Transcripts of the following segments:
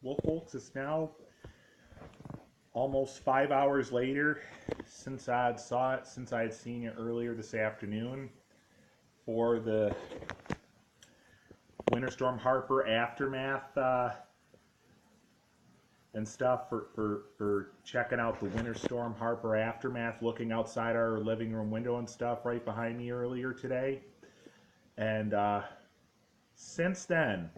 Well, folks, it's now almost 5 hours later since I had seen you earlier this afternoon for the Winter Storm Harper aftermath and stuff for checking out the Winter Storm Harper aftermath, looking outside our living room window and stuff right behind me earlier today. And since then,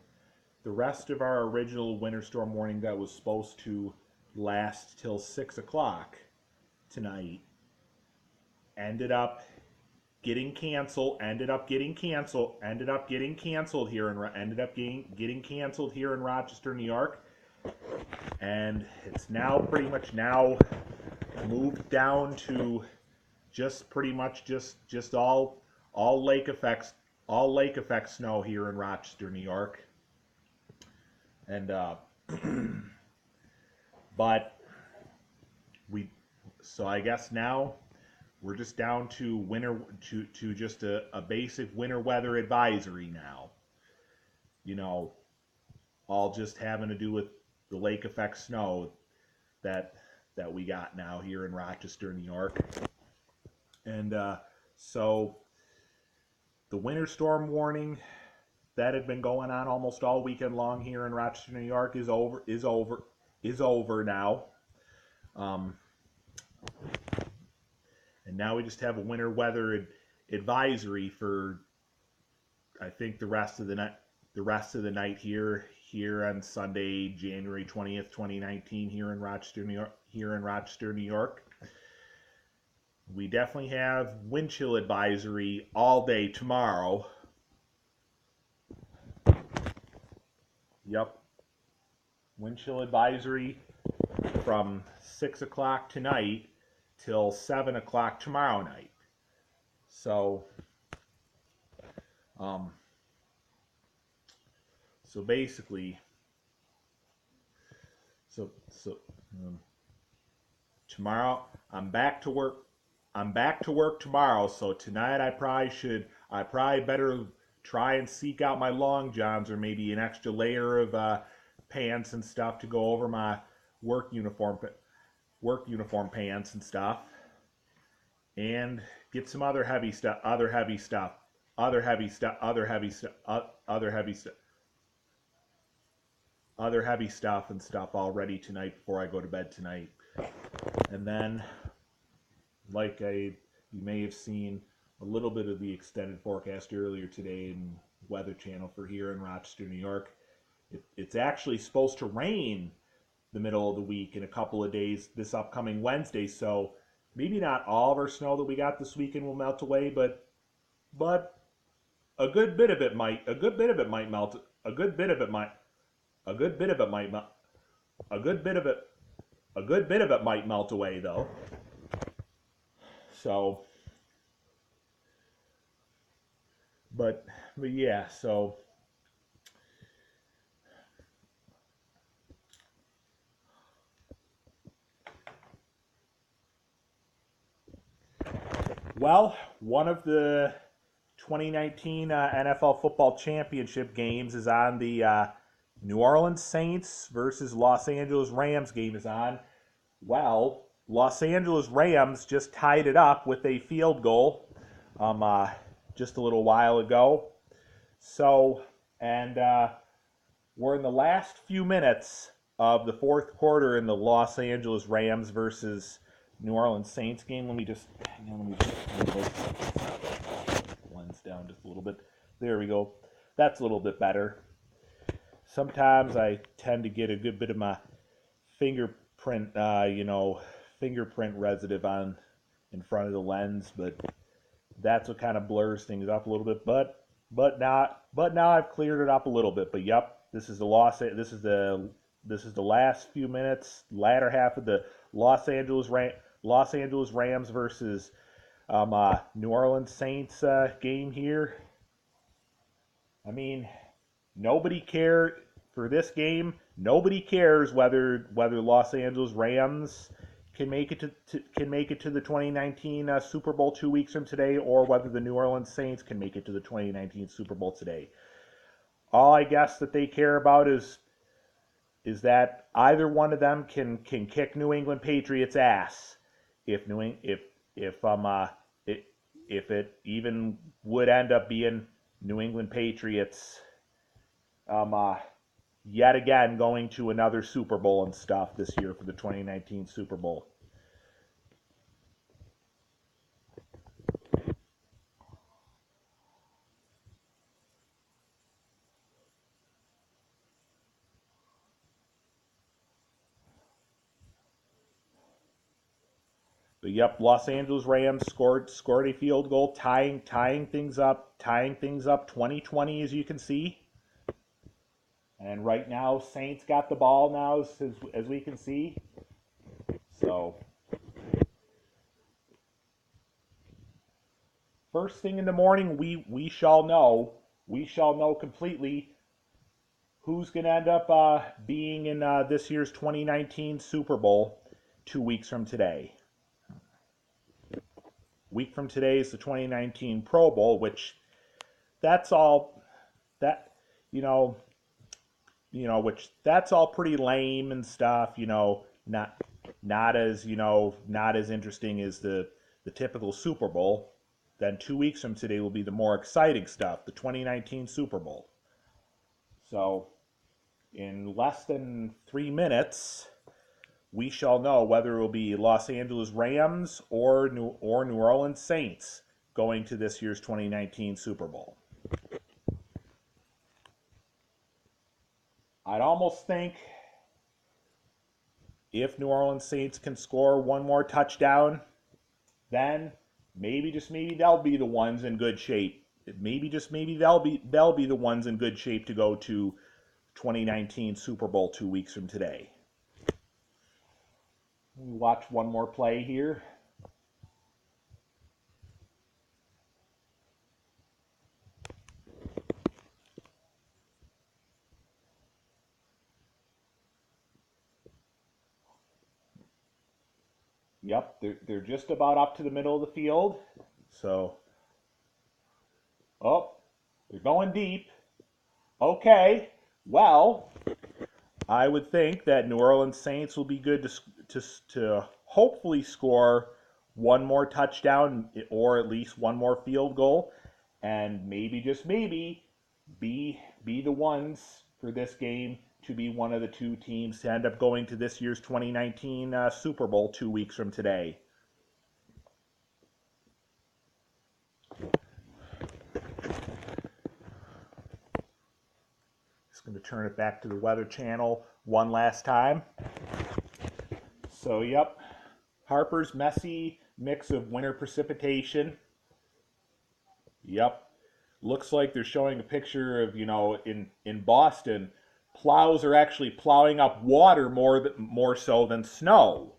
the rest of our original winter storm warning that was supposed to last till 6 o'clock tonight ended up getting canceled getting canceled here in Rochester, New York, and it's now pretty much now moved down to just pretty much just all lake effect snow here in Rochester, New York. And but we so I guess now we're just down to just a basic winter weather advisory now. You know, all just having to do with the lake effect snow that we got now here in Rochester, New York. And so the winter storm warning that had been going on almost all weekend long here in Rochester, New York is over now. And now we just have a winter weather advisory for I think the rest of the night here on Sunday, January 20th, 2019 here in Rochester, New York. We definitely have wind chill advisory all day tomorrow. Yep. Wind chill advisory from 6 o'clock tonight till 7 o'clock tomorrow night. So, so basically, tomorrow I'm back to work. I'm back to work tomorrow. So tonight I probably better try and seek out my long johns or maybe an extra layer of pants and stuff to go over my work uniform pants and stuff, and get some other heavy stuff and stuff all ready tonight before I go to bed tonight. And then, you may have seen a little bit of the extended forecast earlier today in Weather Channel for here in Rochester, New York. It's actually supposed to rain the middle of the week in a couple of days this upcoming Wednesday, so maybe not all of our snow that we got this weekend will melt away, but a good bit of it might melt away though. So but yeah, so well, one of the 2019 NFL football championship games is on. The New Orleans Saints versus Los Angeles Rams game is on. Well, Los Angeles Rams just tied it up with a field goal just a little while ago. So, and we're in the last few minutes of the fourth quarter in the Los Angeles Rams versus New Orleans Saints game. Let me just lens down just a little bit. There we go. That's a little bit better. Sometimes I tend to get a good bit of my fingerprint residue on in front of the lens, but that's what kind of blurs things up a little bit. But now I've cleared it up a little bit. But yep, this is the last few minutes, latter half of the Los Angeles Rams versus New Orleans Saints game here. I mean, nobody cares for this game. Nobody cares whether Los Angeles Rams can make it to the 2019 Super Bowl 2 weeks from today, or whether the New Orleans Saints can make it to the 2019 Super Bowl today. All I guess that they care about is is that either one of them can kick New England Patriots ass if if it, if it even would end up being New England Patriots um uh, yet again going to another Super Bowl and stuff this year for the 2019 Super Bowl. But yep, Los Angeles Rams scored a field goal, tying things up 2020 as you can see. And right now, Saints got the ball now as we can see. So first thing in the morning, we shall know completely who's going to end up being in this year's 2019 Super Bowl 2 weeks from today. Week from today is the 2019 Pro Bowl, which that's all that you know which that's all pretty lame and stuff. Not as interesting as the typical Super Bowl. Then 2 weeks from today will be the more exciting stuff, the 2019 Super Bowl. So in less than 3 minutes, we shall know whether it will be Los Angeles Rams or New Orleans Saints going to this year's 2019 Super Bowl. I'd almost think if New Orleans Saints can score one more touchdown, then maybe just maybe they'll be the ones in good shape. Maybe just maybe they'll be the ones in good shape to go to 2019 Super Bowl 2 weeks from today. We watch one more play here. Yep, they're just about up to the middle of the field. So, oh, they're going deep. Okay, well, I would think that New Orleans Saints will be good to hopefully score one more touchdown or at least one more field goal, and maybe just maybe be the ones for this game to be one of the two teams to end up going to this year's 2019 Super Bowl 2 weeks from today. Just going to turn it back to the Weather Channel one last time. So, yep, Harper's messy mix of winter precipitation. Yep, looks like they're showing a picture of, in Boston, plows are actually plowing up water more so than snow.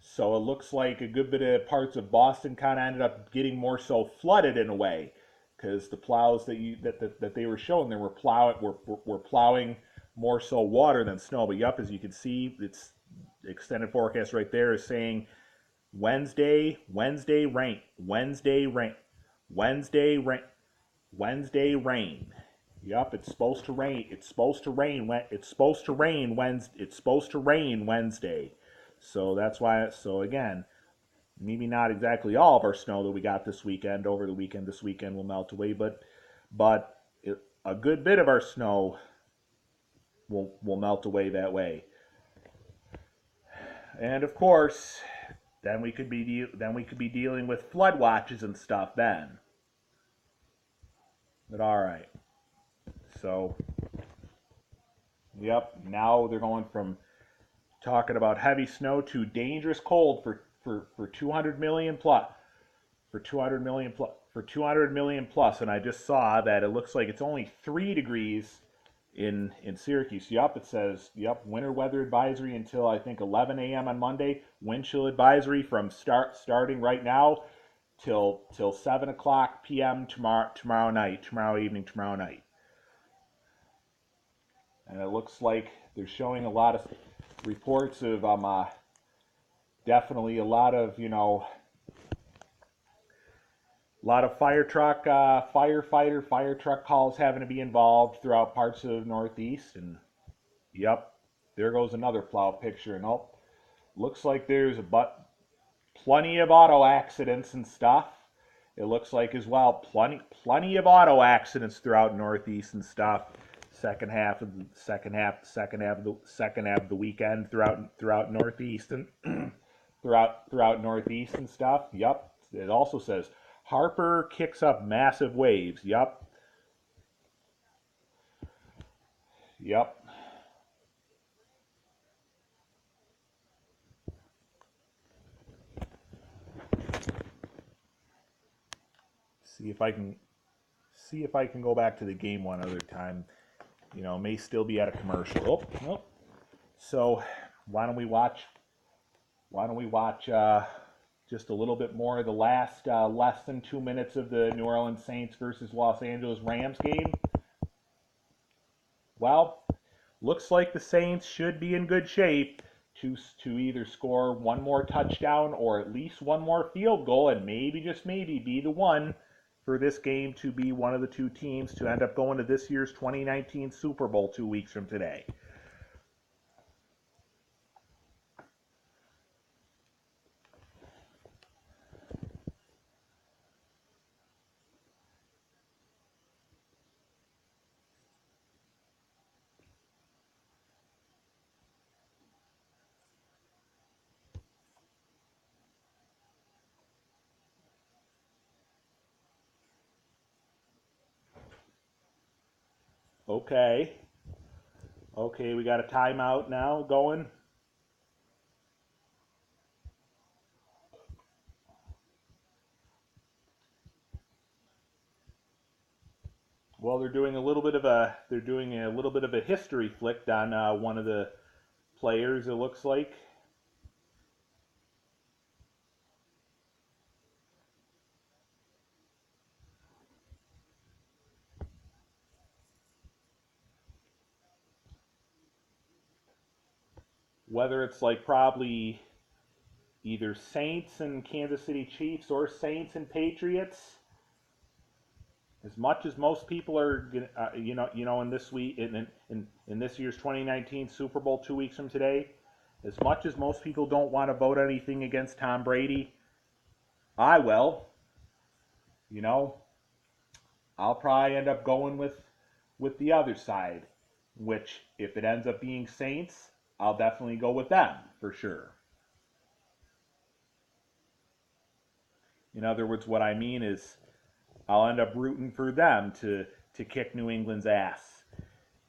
So it looks like a good bit of parts of Boston kind of ended up getting more so flooded in a way, because the plows that they were showing there were plowing more so water than snow. But yep, as you can see, it's extended forecast right there is saying Wednesday rain, Wednesday rain, Wednesday rain, Wednesday rain. Yep, it's supposed to rain. It's supposed to rain. It's supposed to rain Wednesday. It's supposed to rain Wednesday. So that's why. So again, maybe not exactly all of our snow that we got this weekend over the weekend. This weekend will melt away, but a good bit of our snow will melt away that way. And of course, then we could be dealing with flood watches and stuff then. But all right. So, yep, now they're going from talking about heavy snow to dangerous cold for 200 million plus for 200 million plus for 200 million plus, and I just saw that it looks like it's only 3 degrees in Syracuse. Yep, it says winter weather advisory until I think 11 a.m. on Monday. Wind chill advisory from starting right now till 7 o'clock p.m. tomorrow evening. And it looks like they're showing a lot of reports of definitely a lot of fire truck fire truck calls having to be involved throughout parts of the Northeast. And yep, there goes another plow picture. And oh, looks like there's plenty of auto accidents and stuff. It looks like as well plenty of auto accidents throughout Northeast and stuff. Second half of the weekend throughout Northeast and throughout Northeast and stuff. Yep. It also says Harper kicks up massive waves. Yep. Yep. See if I can go back to the game one other time. You know, may still be at a commercial. Oh, nope. So why don't we watch just a little bit more of the last less than 2 minutes of the New Orleans Saints versus Los Angeles Rams game? Well, looks like the Saints should be in good shape to either score one more touchdown or at least one more field goal, and maybe, just maybe, be the one for this game to be one of the two teams to end up going to this year's 2019 Super Bowl 2 weeks from today. Okay. Okay, we got a timeout now going. Well, they're doing a little bit of a history flick on one of the players. It looks like. Whether it's like probably either Saints and Kansas City Chiefs or Saints and Patriots. As much as most people are, in this week in this year's 2019 Super Bowl 2 weeks from today, as much as most people don't want to vote anything against Tom Brady, I will. You know, I'll probably end up going with the other side, which if it ends up being Saints, I'll definitely go with them for sure. In other words, what I mean is I'll end up rooting for them to kick New England's ass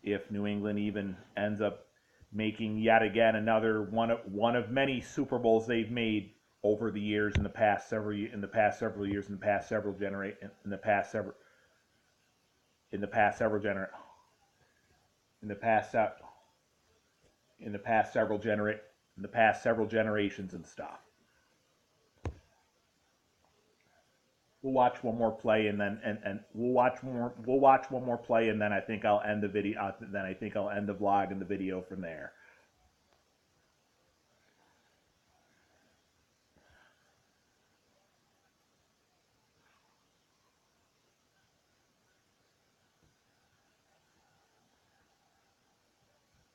if New England even ends up making yet again another one of many Super Bowls they've made over the years in the past several years in the past several genera in the past several in the past several gener in the past in the past several genera in the past several generations and stuff. We'll watch one more play and then and we'll watch one more play and then I think I'll end the video. Then I think I'll end the vlog and the video from there.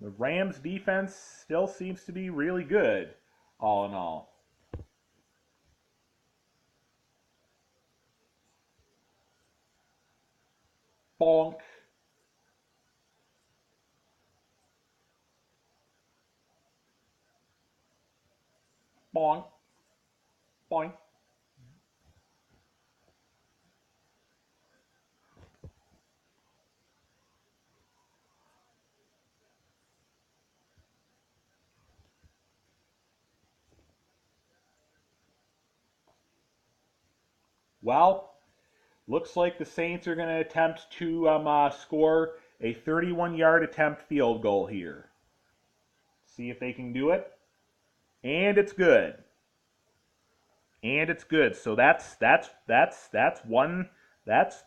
The Rams defense still seems to be really good, all in all. Bonk. Bonk. Bonk. Well, looks like the Saints are going to attempt to score a 31-yard attempt field goal here. See if they can do it. And it's good. And it's good. So that's one that's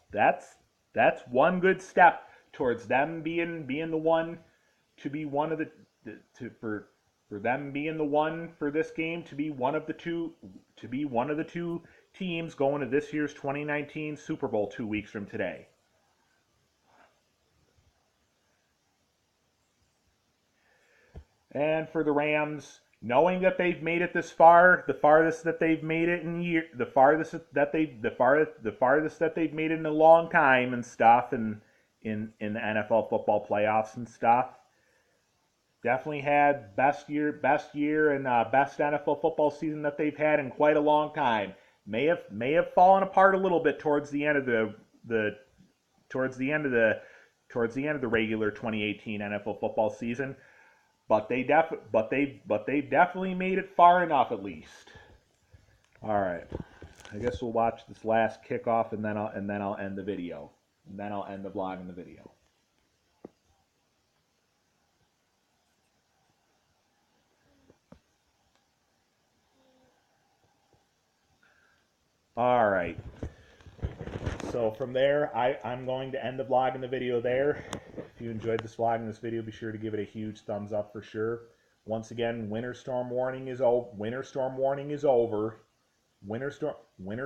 one good step towards them being the one to be one of the to for them being the one for this game to be one of the two teams going to this year's 2019 Super Bowl 2 weeks from today. And for the Rams, knowing that they've made it this far, the farthest that they've made it in year, the farthest that they've made it in a long time and stuff, and in the NFL football playoffs and stuff. Definitely had best year, and best NFL football season that they've had in quite a long time. May have fallen apart a little bit towards the end of the towards the end of the towards the end of the regular 2018 NFL football season, but they've definitely made it far enough at least. All right, I guess we'll watch this last kickoff, and then I'll end the video, and then I'll end the vlog and the video. All right. So from there, I'm going to end the vlog and the video there. If you enjoyed this vlog and this video, be sure to give it a huge thumbs up for sure. Once again, winter storm warning is over. Winter storm warning is over. Winter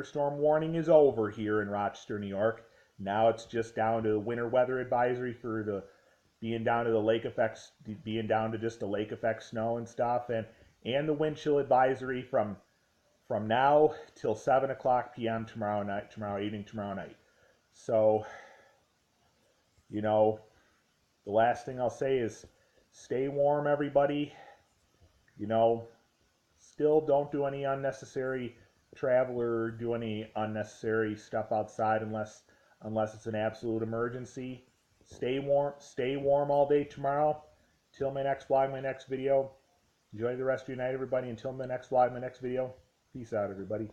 storm warning is over here in Rochester, New York. Now it's just down to the winter weather advisory for the being down to the lake effects, being down to just the lake effect snow and stuff, and the wind chill advisory from now till 7 o'clock p.m. tomorrow evening, tomorrow night. So, the last thing I'll say is stay warm, everybody. Still don't do any unnecessary travel or do any unnecessary stuff outside unless it's an absolute emergency. Stay warm all day tomorrow. Till my next vlog, my next video. Enjoy the rest of your night, everybody. Until my next vlog, my next video. Peace out, everybody.